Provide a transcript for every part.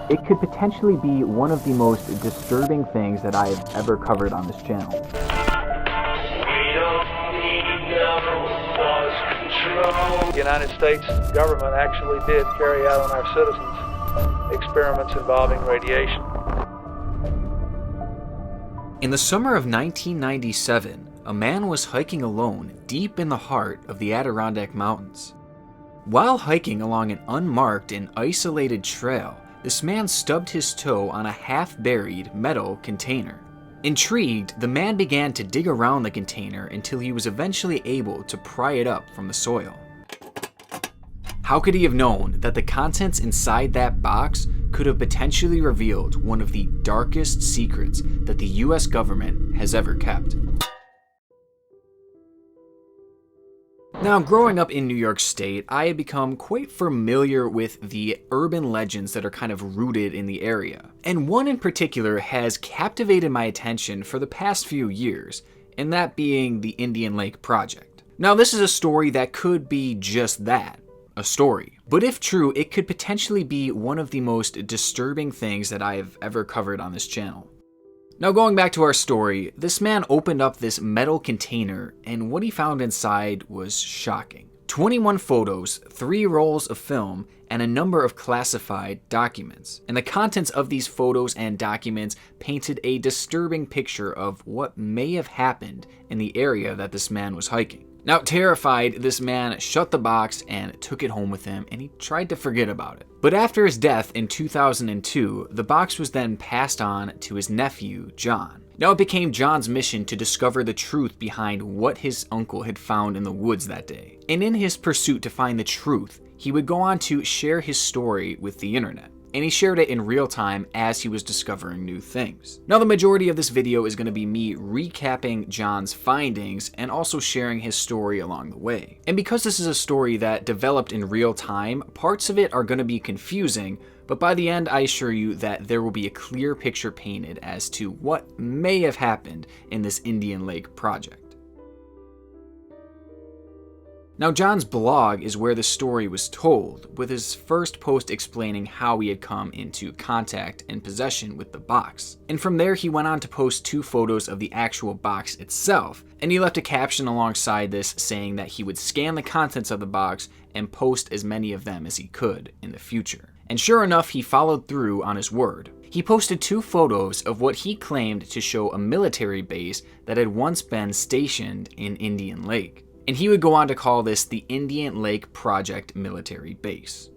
It could potentially be one of the most disturbing things that I've ever covered on this channel. The United States government actually did carry out on our citizens experiments involving radiation. In the summer of 1997, a man was hiking alone deep in the heart of the Adirondack Mountains. While hiking along an unmarked and isolated trail, this man stubbed his toe on a half-buried metal container. Intrigued, the man began to dig around the container until he was eventually able to pry it up from the soil. How could he have known that the contents inside that box could have potentially revealed one of the darkest secrets that the US government has ever kept? Now, growing up in New York State, I had become quite familiar with the urban legends that are kind of rooted in the area. And one in particular has captivated my attention for the past few years, and that being the Indian Lake Project. Now, this is a story that could be just that, a story. But if true, it could potentially be one of the most disturbing things that I've ever covered on this channel. Now, going back to our story, this man opened up this metal container, and what he found inside was shocking. 21 photos, 3 rolls of film, and a number of classified documents. And the contents of these photos and documents painted a disturbing picture of what may have happened in the area that this man was hiking. Now, terrified, this man shut the box and took it home with him, and he tried to forget about it. But after his death in 2002, the box was then passed on to his nephew, John. Now, it became John's mission to discover the truth behind what his uncle had found in the woods that day. And in his pursuit to find the truth, he would go on to share his story with the internet. And he shared it in real time as he was discovering new things. Now, the majority of this video is going to be me recapping John's findings and also sharing his story along the way. And because this is a story that developed in real time, parts of it are going to be confusing, but by the end I assure you that there will be a clear picture painted as to what may have happened in this Indian Lake project. Now, John's blog is where the story was told, with his first post explaining how he had come into contact and possession with the box. And from there, he went on to post 2 photos of the actual box itself, and he left a caption alongside this saying that he would scan the contents of the box and post as many of them as he could in the future. And sure enough, he followed through on his word. He posted 2 photos of what he claimed to show a military base that had once been stationed in Indian Lake. And he would go on to call this the Indian Lake Project Military Base.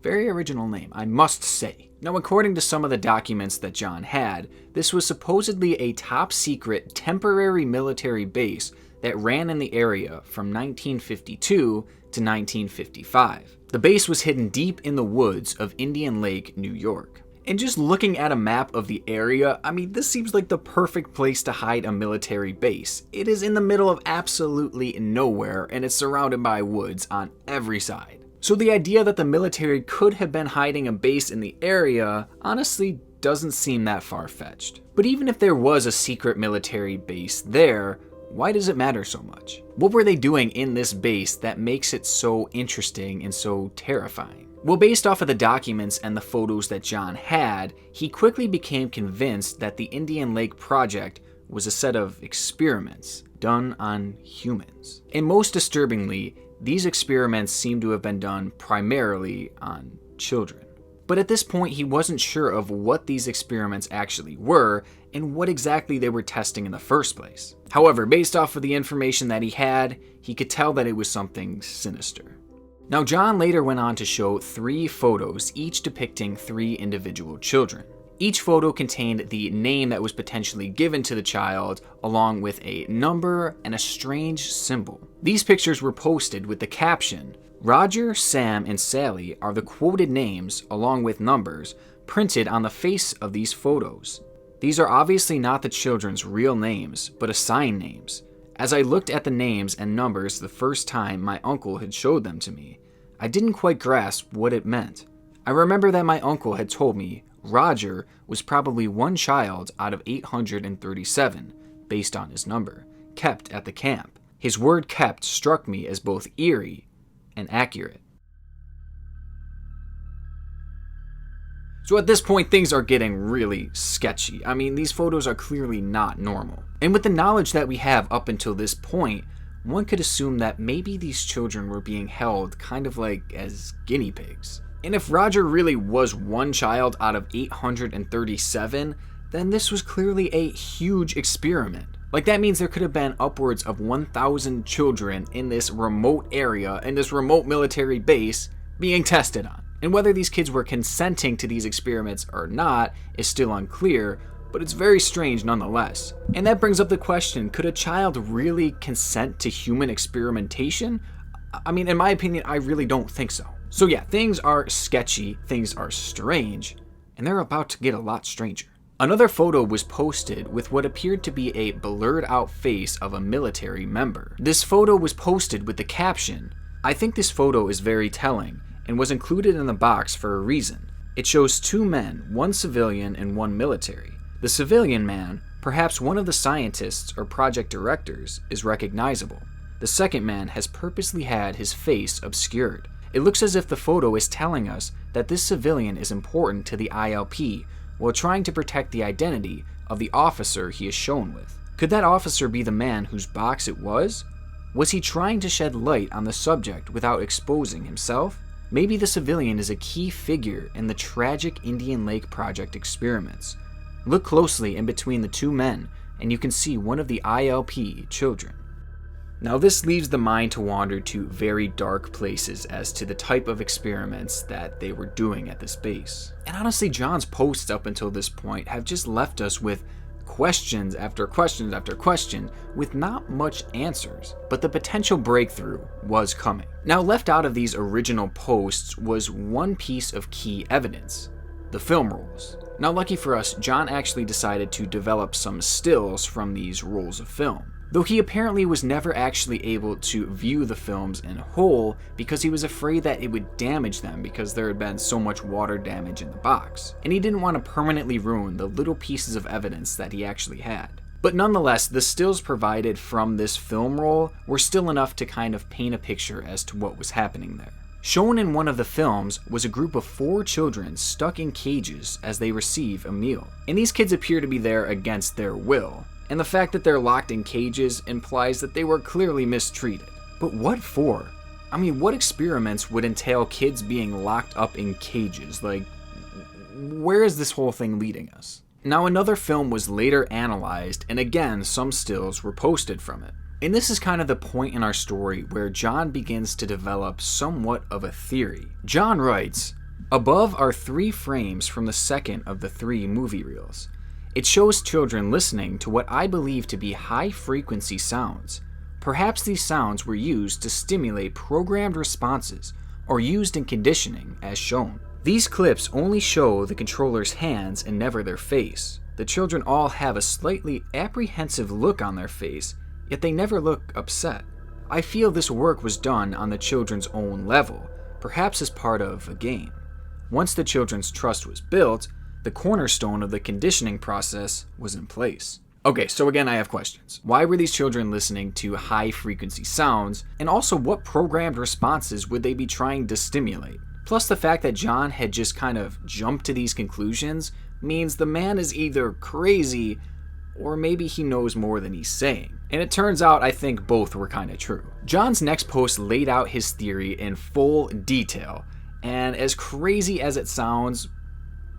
Very original name, I must say. Now, according to some of the documents that John had, this was supposedly a top secret temporary military base that ran in the area from 1952 to 1955. The base was hidden deep in the woods of Indian Lake, New York. And just looking at a map of the area, I mean, this seems like the perfect place to hide a military base. It is in the middle of absolutely nowhere, and it's surrounded by woods on every side. So the idea that the military could have been hiding a base in the area honestly doesn't seem that far-fetched. But even if there was a secret military base there, why does it matter so much? What were they doing in this base that makes it so interesting and so terrifying? Well, based off of the documents and the photos that John had, he quickly became convinced that the Indian Lake Project was a set of experiments done on humans. And most disturbingly, these experiments seem to have been done primarily on children. But at this point, he wasn't sure of what these experiments actually were and what exactly they were testing in the first place. However, based off of the information that he had, he could tell that it was something sinister. Now, John later went on to show 3 photos, each depicting 3 individual children. Each photo contained the name that was potentially given to the child, along with a number and a strange symbol. These pictures were posted with the caption, "Roger, Sam, and Sally are the quoted names, along with numbers, printed on the face of these photos. These are obviously not the children's real names, but assigned names. As I looked at the names and numbers the first time my uncle had showed them to me, I didn't quite grasp what it meant. I remember that my uncle had told me Roger was probably one child out of 837, based on his number, kept at the camp. His word kept struck me as both eerie and accurate." So at this point, things are getting really sketchy. I mean, these photos are clearly not normal. And with the knowledge that we have up until this point, one could assume that maybe these children were being held kind of like as guinea pigs. And if Roger really was one child out of 837, then this was clearly a huge experiment. Like, that means there could have been upwards of 1,000 children in this remote area, in this remote military base, being tested on. And whether these kids were consenting to these experiments or not is still unclear, but it's very strange nonetheless. And that brings up the question, could a child really consent to human experimentation? I mean, in my opinion, I really don't think so. So yeah, things are sketchy, things are strange, and they're about to get a lot stranger. Another photo was posted with what appeared to be a blurred out face of a military member. This photo was posted with the caption, "I think this photo is very telling, and was included in the box for a reason. It shows two men, one civilian and one military. The civilian man, perhaps one of the scientists or project directors, is recognizable. The second man has purposely had his face obscured. It looks as if the photo is telling us that this civilian is important to the ILP while trying to protect the identity of the officer he is shown with. Could that officer be the man whose box it was? Was he trying to shed light on the subject without exposing himself? Maybe the civilian is a key figure in the tragic Indian Lake Project experiments. Look closely in between the two men, and you can see one of the ILP children." Now this leaves the mind to wander to very dark places as to the type of experiments that they were doing at this base. And honestly, John's posts up until this point have just left us with questions after questions after question with not much answers, but the potential breakthrough was coming. Now, left out of these original posts was one piece of key evidence: the film rolls. Now, lucky for us, John actually decided to develop some stills from these rolls of film, though he apparently was never actually able to view the films in whole because he was afraid that it would damage them because there had been so much water damage in the box, and he didn't want to permanently ruin the little pieces of evidence that he actually had. But nonetheless, the stills provided from this film roll were still enough to kind of paint a picture as to what was happening there. Shown in one of the films was a group of 4 children stuck in cages as they receive a meal, and these kids appear to be there against their will. And the fact that they're locked in cages implies that they were clearly mistreated. But what for? I mean, what experiments would entail kids being locked up in cages? Like, where is this whole thing leading us? Now, another film was later analyzed, and again, some stills were posted from it. And this is kind of the point in our story where John begins to develop somewhat of a theory. John writes, "Above are 3 frames from the second of the 3 movie reels. It shows children listening to what I believe to be high-frequency sounds. Perhaps these sounds were used to stimulate programmed responses or used in conditioning, as shown. These clips only show the controller's hands and never their face. The children all have a slightly apprehensive look on their face, yet they never look upset. I feel this work was done on the children's own level, perhaps as part of a game. Once the children's trust was built, the cornerstone of the conditioning process was in place." Okay, so again, I have questions. Why were these children listening to high-frequency sounds? And also, what programmed responses would they be trying to stimulate? Plus, the fact that John had just kind of jumped to these conclusions means the man is either crazy or maybe he knows more than he's saying. And it turns out I think both were kind of true. John's next post laid out his theory in full detail, and as crazy as it sounds,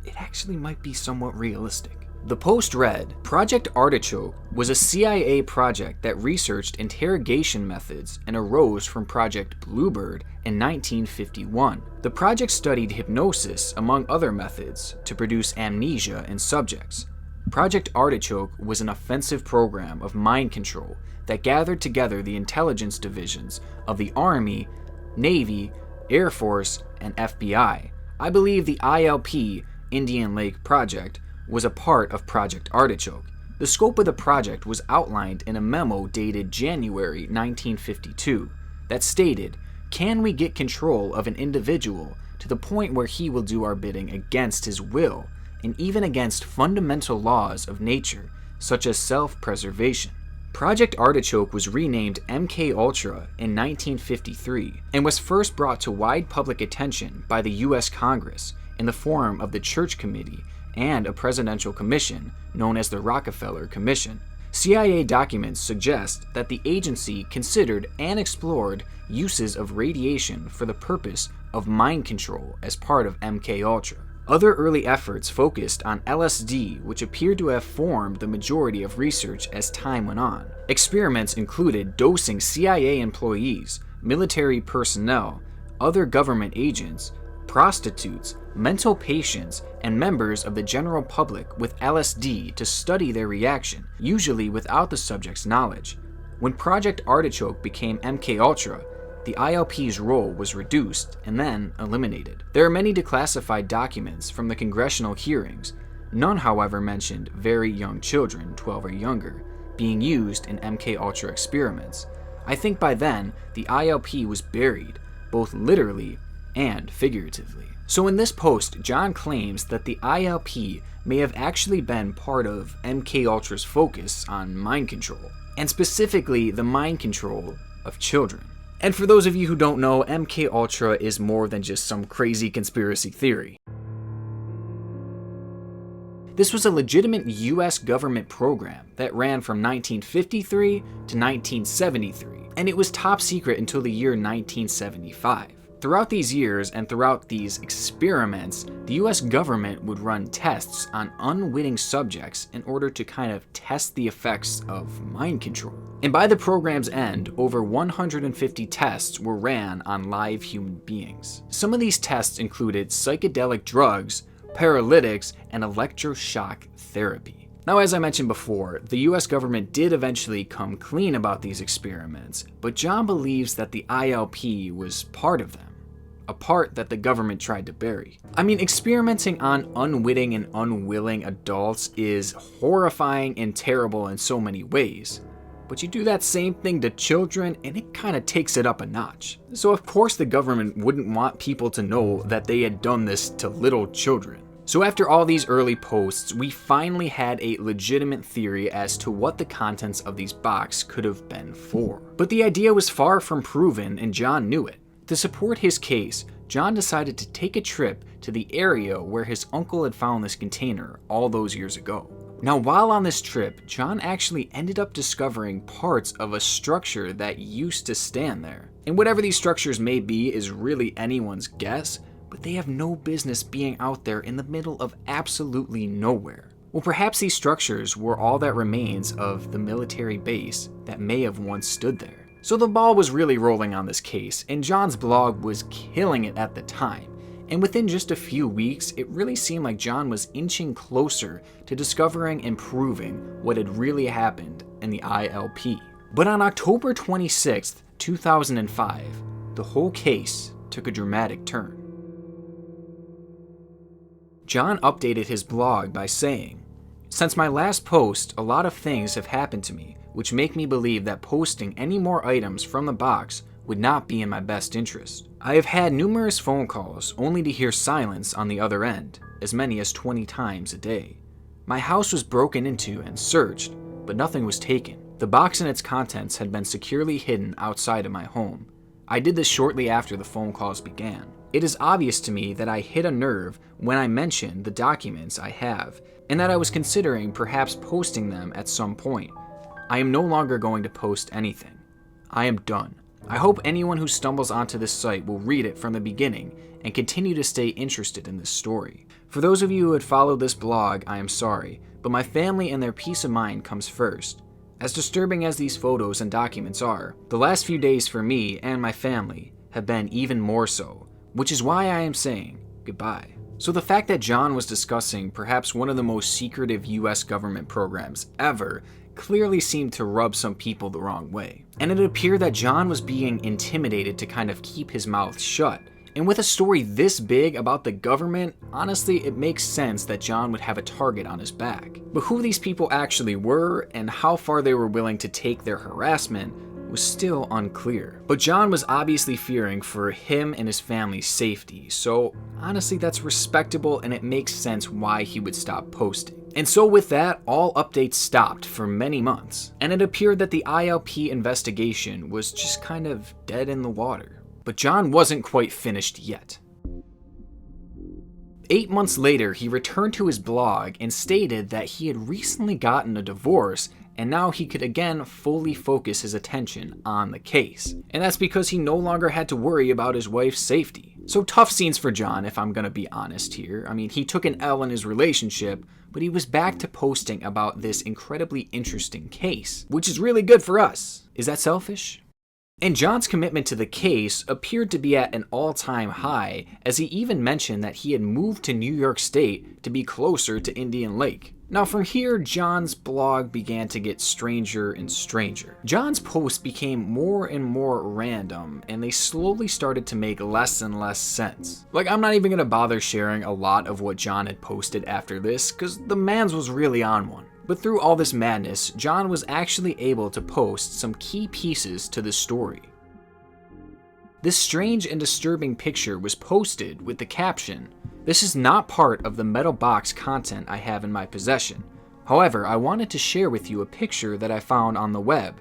it actually might be somewhat realistic. The post read, "Project Artichoke was a CIA project that researched interrogation methods and arose from Project Bluebird in 1951. The project studied hypnosis, among other methods, to produce amnesia in subjects. Project Artichoke was an offensive program of mind control that gathered together the intelligence divisions of the Army, Navy, Air Force, and FBI. I believe the ILP, Indian Lake Project, was a part of Project Artichoke. The scope of the project was outlined in a memo dated January 1952 that stated, 'Can we get control of an individual to the point where he will do our bidding against his will, and even against fundamental laws of nature, such as self-preservation?' Project Artichoke was renamed MK Ultra in 1953 and was first brought to wide public attention by the US Congress in the form of the Church Committee and a presidential commission known as the Rockefeller Commission. CIA documents suggest that the agency considered and explored uses of radiation for the purpose of mind control as part of MKUltra. Other early efforts focused on LSD, which appeared to have formed the majority of research as time went on. Experiments included dosing CIA employees, military personnel, other government agents, prostitutes, mental patients, and members of the general public with LSD to study their reaction, usually without the subject's knowledge. When Project Artichoke became MKUltra, the ILP's role was reduced and then eliminated. There are many declassified documents from the congressional hearings. None, however, mentioned very young children, 12 or younger, being used in MKUltra experiments. I think by then, the ILP was buried, both literally and figuratively. So in this post, John claims that the ILP may have actually been part of MKUltra's focus on mind control, and specifically the mind control of children. And for those of you who don't know, MKUltra is more than just some crazy conspiracy theory. This was a legitimate US government program that ran from 1953 to 1973, and it was top secret until the year 1975. Throughout these years and throughout these experiments, the US government would run tests on unwitting subjects in order to kind of test the effects of mind control. And by the program's end, over 150 tests were ran on live human beings. Some of these tests included psychedelic drugs, paralytics, and electroshock therapy. Now, as I mentioned before, the US government did eventually come clean about these experiments, but John believes that the ILP was part of them, a part that the government tried to bury. I mean, experimenting on unwitting and unwilling adults is horrifying and terrible in so many ways, but you do that same thing to children and it kind of takes it up a notch. So of course the government wouldn't want people to know that they had done this to little children. So after all these early posts, we finally had a legitimate theory as to what the contents of these boxes could have been for. But the idea was far from proven, and John knew it. To support his case, John decided to take a trip to the area where his uncle had found this container all those years ago. Now, while on this trip, John actually ended up discovering parts of a structure that used to stand there. And whatever these structures may be is really anyone's guess, but they have no business being out there in the middle of absolutely nowhere. Well, perhaps these structures were all that remains of the military base that may have once stood there. So the ball was really rolling on this case, and John's blog was killing it at the time. And within just a few weeks, it really seemed like John was inching closer to discovering and proving what had really happened in the ILP. But on October 26th, 2005, the whole case took a dramatic turn. John updated his blog by saying, "Since my last post, a lot of things have happened to me, which make me believe that posting any more items from the box would not be in my best interest. I have had numerous phone calls only to hear silence on the other end, as many as 20 times a day. My house was broken into and searched, but nothing was taken. The box and its contents had been securely hidden outside of my home. I did this shortly after the phone calls began. It is obvious to me that I hit a nerve when I mentioned the documents I have, and that I was considering perhaps posting them at some point. I am no longer going to post anything. I am done. I hope anyone who stumbles onto this site will read it from the beginning and continue to stay interested in this story. For those of you who had followed this blog, I am sorry, but my family and their peace of mind comes first. As disturbing as these photos and documents are, the last few days for me and my family have been even more so, which is why I am saying goodbye." So the fact that John was discussing perhaps one of the most secretive US government programs ever clearly seemed to rub some people the wrong way. And it appeared that John was being intimidated to kind of keep his mouth shut. And with a story this big about the government, honestly, it makes sense that John would have a target on his back. But who these people actually were and how far they were willing to take their harassment was still unclear. But John was obviously fearing for him and his family's safety, so honestly that's respectable and it makes sense why he would stop posting. And so with that, all updates stopped for many months, and it appeared that the ILP investigation was just kind of dead in the water. But John wasn't quite finished yet. 8 months later, he returned to his blog and stated that he had recently gotten a divorce and now he could again fully focus his attention on the case. And that's because he no longer had to worry about his wife's safety. So tough scenes for John, if I'm gonna be honest here. I mean, he took an L in his relationship, but he was back to posting about this incredibly interesting case, which is really good for us. Is that selfish? And John's commitment to the case appeared to be at an all-time high, as he even mentioned that he had moved to New York State to be closer to Indian Lake. Now from here, John's blog began to get stranger and stranger. John's posts became more and more random, and they slowly started to make less and less sense. Like, I'm not even gonna bother sharing a lot of what John had posted after this, cause the mans was really on one. But through all this madness, John was actually able to post some key pieces to the story. This strange and disturbing picture was posted with the caption, "This is not part of the metal box content I have in my possession. However, I wanted to share with you a picture that I found on the web.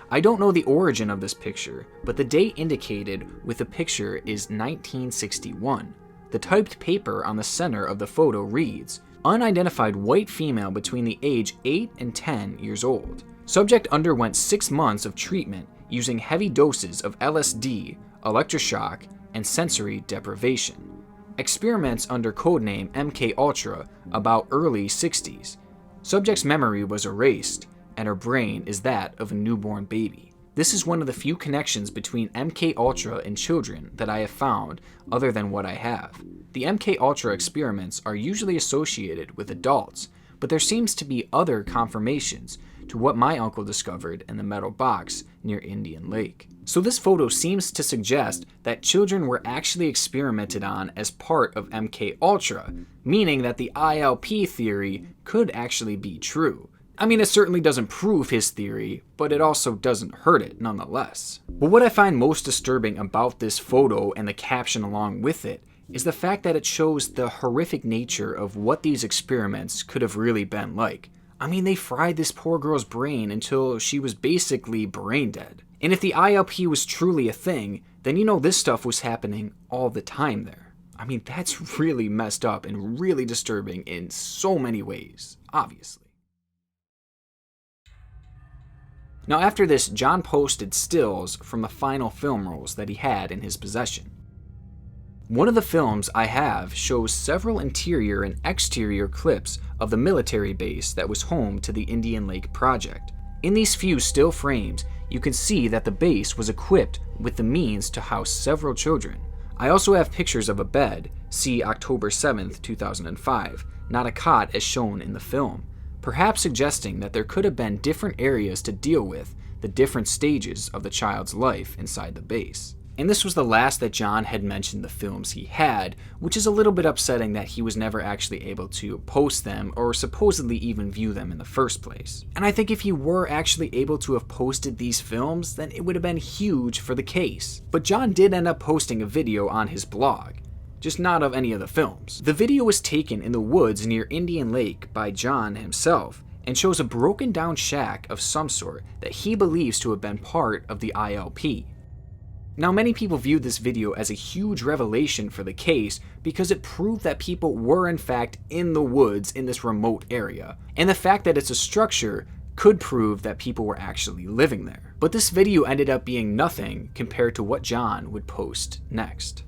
I don't know the origin of this picture, but the date indicated with the picture is 1961. The typed paper on the center of the photo reads, unidentified white female between the age 8 and 10 years old. Subject underwent 6 months of treatment using heavy doses of LSD, electroshock, and sensory deprivation. Experiments under codename MK Ultra about early 60s. Subject's memory was erased, and her brain is that of a newborn baby. This is one of the few connections between MK Ultra and children that I have found other than what I have. The MK Ultra experiments are usually associated with adults, but there seems to be other confirmations to what my uncle discovered in the metal box near Indian Lake. So this photo seems to suggest that children were actually experimented on as part of MK Ultra, meaning that the ILP theory could actually be true. I mean, it certainly doesn't prove his theory, but it also doesn't hurt it nonetheless. But what I find most disturbing about this photo and the caption along with it is the fact that it shows the horrific nature of what these experiments could have really been like. I mean, they fried this poor girl's brain until she was basically brain dead. And if the ILP was truly a thing, then you know this stuff was happening all the time there. I mean, that's really messed up and really disturbing in so many ways, obviously. Now after this, John posted stills from the final film rolls that he had in his possession. One of the films I have shows several interior and exterior clips of the military base that was home to the Indian Lake project. In these few still frames, you can see that the base was equipped with the means to house several children. I also have pictures of a bed, see October 7th, 2005, not a cot as shown in the film, perhaps suggesting that there could have been different areas to deal with the different stages of the child's life inside the base. And this was the last that John had mentioned the films he had, which is a little bit upsetting that he was never actually able to post them or supposedly even view them in the first place. And I think if he were actually able to have posted these films, then it would have been huge for the case. But John did end up posting a video on his blog, just not of any of the films. The video was taken in the woods near Indian Lake by John himself, and shows a broken down shack of some sort that he believes to have been part of the ILP. Now, many people viewed this video as a huge revelation for the case because it proved that people were in fact in the woods in this remote area, and the fact that it's a structure could prove that people were actually living there. But this video ended up being nothing compared to what John would post next.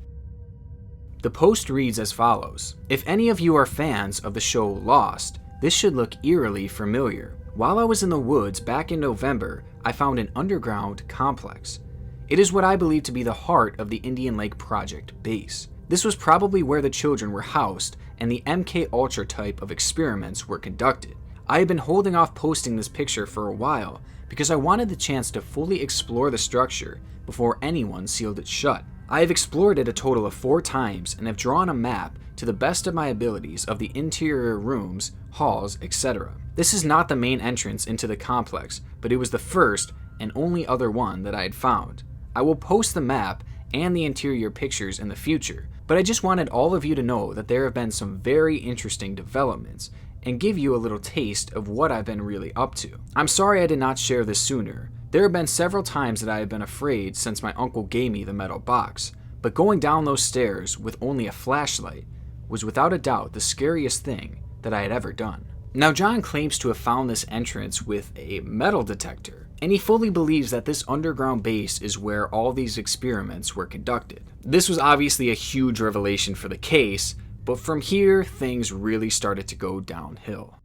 The post reads as follows: "If any of you are fans of the show Lost, this should look eerily familiar. While I was in the woods back in November, I found an underground complex. It is what I believe to be the heart of the Indian Lake Project base. This was probably where the children were housed and the MK Ultra type of experiments were conducted. I had been holding off posting this picture for a while because I wanted the chance to fully explore the structure before anyone sealed it shut. I have explored it a total of 4 times and have drawn a map to the best of my abilities of the interior rooms, halls, etc. This is not the main entrance into the complex, but it was the first and only other one that I had found. I will post the map and the interior pictures in the future, but I just wanted all of you to know that there have been some very interesting developments and give you a little taste of what I've been really up to. I'm sorry I did not share this sooner. There have been several times that I have been afraid since my uncle gave me the metal box, but going down those stairs with only a flashlight was without a doubt the scariest thing that I had ever done. Now, John claims to have found this entrance with a metal detector, and he fully believes that this underground base is where all these experiments were conducted. This was obviously a huge revelation for the case, but from here, things really started to go downhill.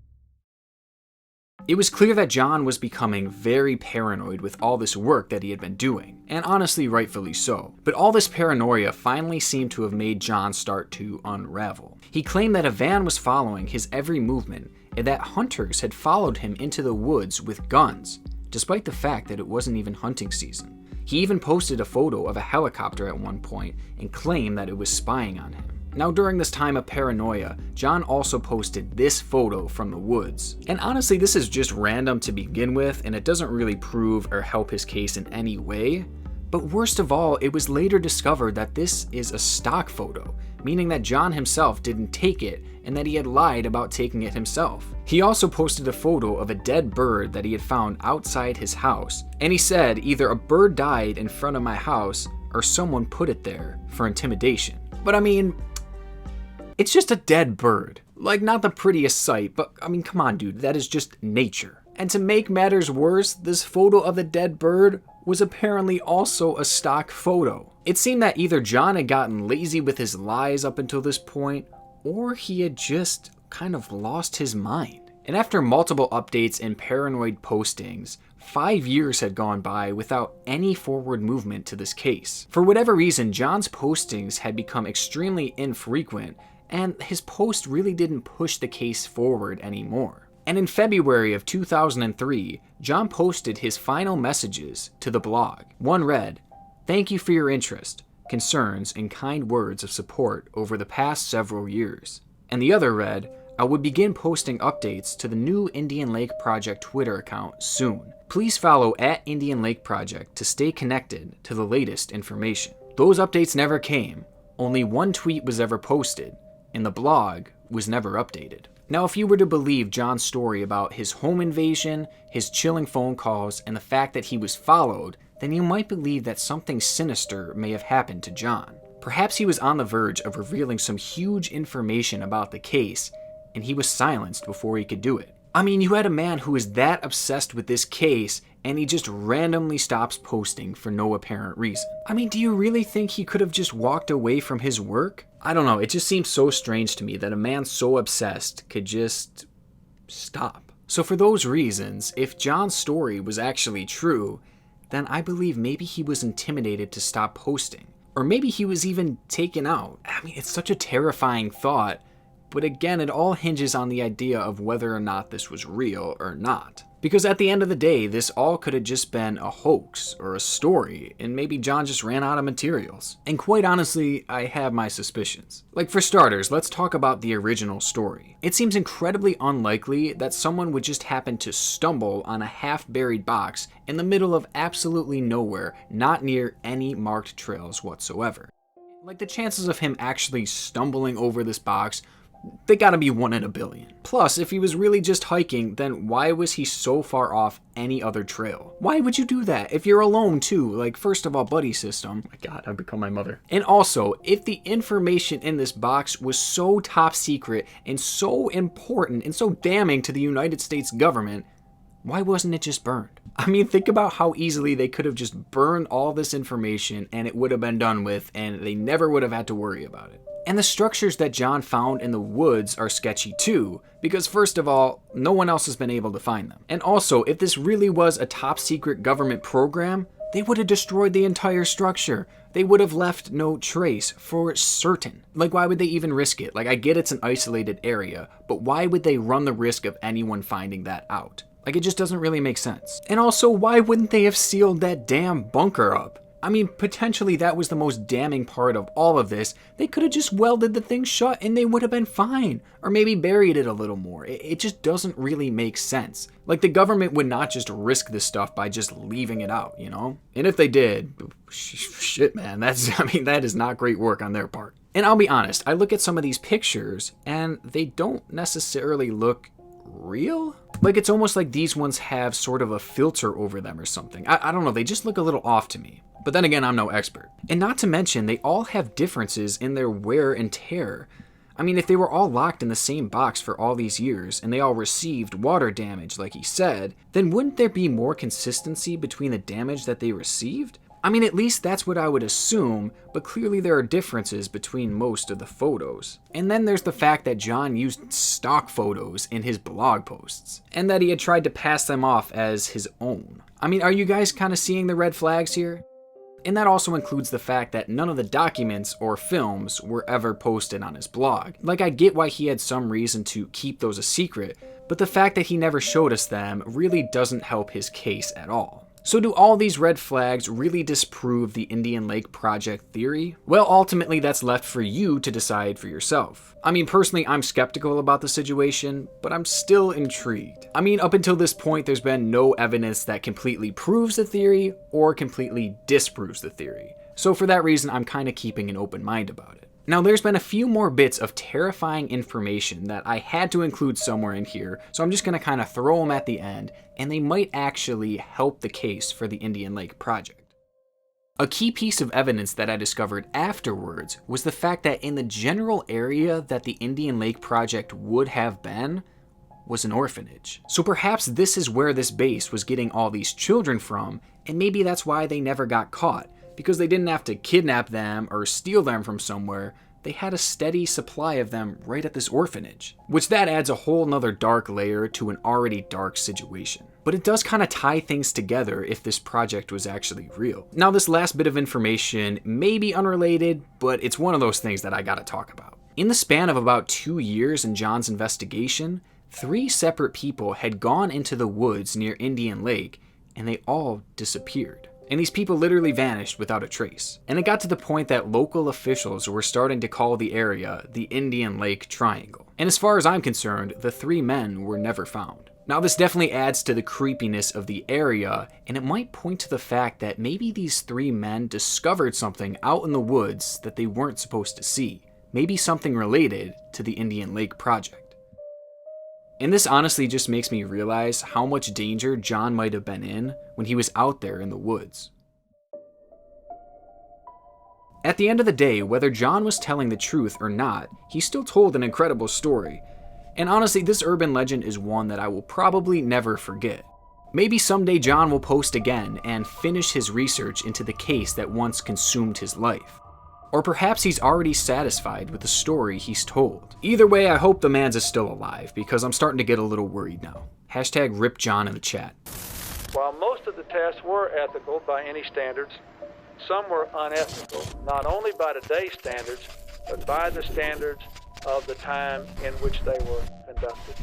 It was clear that John was becoming very paranoid with all this work that he had been doing, and honestly rightfully so. But all this paranoia finally seemed to have made John start to unravel. He claimed that a van was following his every movement and that hunters had followed him into the woods with guns, despite the fact that it wasn't even hunting season. He even posted a photo of a helicopter at one point and claimed that it was spying on him. Now, during this time of paranoia, John also posted this photo from the woods. And honestly, this is just random to begin with, and it doesn't really prove or help his case in any way. But worst of all, it was later discovered that this is a stock photo, meaning that John himself didn't take it and that he had lied about taking it himself. He also posted a photo of a dead bird that he had found outside his house, and he said either a bird died in front of my house or someone put it there for intimidation. But I mean, it's just a dead bird. Like, not the prettiest sight, but I mean, come on, dude, that is just nature. And to make matters worse, this photo of the dead bird was apparently also a stock photo. It seemed that either John had gotten lazy with his lies up until this point, or he had just kind of lost his mind. And after multiple updates and paranoid postings, 5 years had gone by without any forward movement to this case. For whatever reason, John's postings had become extremely infrequent, and his post really didn't push the case forward anymore. And in February of 2003, John posted his final messages to the blog. One read, "Thank you for your interest, concerns, and kind words of support over the past several years." And the other read, "I would begin posting updates to the new Indian Lake Project Twitter account soon. Please follow @Indian Lake Project to stay connected to the latest information." Those updates never came. Only one tweet was ever posted, and the blog was never updated. Now, if you were to believe John's story about his home invasion, his chilling phone calls, and the fact that he was followed, then you might believe that something sinister may have happened to John. Perhaps he was on the verge of revealing some huge information about the case, and he was silenced before he could do it. I mean, you had a man who is that obsessed with this case, and he just randomly stops posting for no apparent reason. I mean, do you really think he could have just walked away from his work? I don't know, it just seems so strange to me that a man so obsessed could just stop. So for those reasons, if John's story was actually true, then I believe maybe he was intimidated to stop posting. Or maybe he was even taken out. I mean, it's such a terrifying thought, but again, it all hinges on the idea of whether or not this was real or not. Because at the end of the day, this all could have just been a hoax or a story, and maybe John just ran out of materials. And quite honestly, I have my suspicions. Like, for starters, let's talk about the original story. It seems incredibly unlikely that someone would just happen to stumble on a half-buried box in the middle of absolutely nowhere, not near any marked trails whatsoever. Like, the chances of him actually stumbling over this box, they gotta be 1 in a billion. Plus, if he was really just hiking, then why was he so far off any other trail? Why would you do that? If you're alone too, like, first of all, buddy system. Oh my God, I've become my mother. And also, if the information in this box was so top secret and so important and so damning to the United States government, why wasn't it just burned? I mean, think about how easily they could have just burned all this information and it would have been done with, and they never would have had to worry about it. And the structures that John found in the woods are sketchy too, because first of all, no one else has been able to find them. And also, if this really was a top secret government program, they would have destroyed the entire structure. They would have left no trace for certain. Like, why would they even risk it? Like, I get it's an isolated area, but why would they run the risk of anyone finding that out? Like, it just doesn't really make sense. And also, why wouldn't they have sealed that damn bunker up? I mean, potentially that was the most damning part of all of this. They could have just welded the thing shut and they would have been fine. Or maybe buried it a little more. It just doesn't really make sense. Like, the government would not just risk this stuff by just leaving it out, you know? And if they did, shit, man, that is not great work on their part. And I'll be honest, I look at some of these pictures and they don't necessarily look real? Like, it's almost like these ones have sort of a filter over them or something. I don't know, they just look a little off to me. But then again, I'm no expert. And not to mention, they all have differences in their wear and tear. I mean, if they were all locked in the same box for all these years, and they all received water damage like he said, then wouldn't there be more consistency between the damage that they received? I mean, at least that's what I would assume, but clearly there are differences between most of the photos. And then there's the fact that John used stock photos in his blog posts, and that he had tried to pass them off as his own. I mean, are you guys kind of seeing the red flags here? And that also includes the fact that none of the documents or films were ever posted on his blog. Like, I get why he had some reason to keep those a secret, but the fact that he never showed us them really doesn't help his case at all. So do all these red flags really disprove the Indian Lake Project theory? Well, ultimately that's left for you to decide for yourself. I mean, personally, I'm skeptical about the situation, but I'm still intrigued. I mean, up until this point, there's been no evidence that completely proves the theory or completely disproves the theory. So for that reason, I'm kind of keeping an open mind about it. Now, there's been a few more bits of terrifying information that I had to include somewhere in here, so I'm just going to kind of throw them at the end, and they might actually help the case for the Indian Lake Project. A key piece of evidence that I discovered afterwards was the fact that in the general area that the Indian Lake Project would have been was an orphanage. So perhaps this is where this base was getting all these children from, and maybe that's why they never got caught. Because they didn't have to kidnap them or steal them from somewhere, they had a steady supply of them right at this orphanage. Which that adds a whole nother dark layer to an already dark situation. But it does kind of tie things together if this project was actually real. Now, this last bit of information may be unrelated, but it's one of those things that I gotta talk about. In the span of about 2 years in John's investigation, 3 separate people had gone into the woods near Indian Lake, and they all disappeared. And these people literally vanished without a trace. And it got to the point that local officials were starting to call the area the Indian Lake Triangle. And as far as I'm concerned, the 3 men were never found. Now, this definitely adds to the creepiness of the area, and it might point to the fact that maybe these 3 men discovered something out in the woods that they weren't supposed to see. Maybe something related to the Indian Lake Project. And this honestly just makes me realize how much danger John might have been in when he was out there in the woods. At the end of the day, whether John was telling the truth or not, he still told an incredible story. And honestly, this urban legend is one that I will probably never forget. Maybe someday John will post again and finish his research into the case that once consumed his life. Or perhaps he's already satisfied with the story he's told. Either way, I hope the man's is still alive, because I'm starting to get a little worried now. Hashtag rip John in the chat. While most of the tests were ethical by any standards, some were unethical, not only by today's standards, but by the standards of the time in which they were conducted.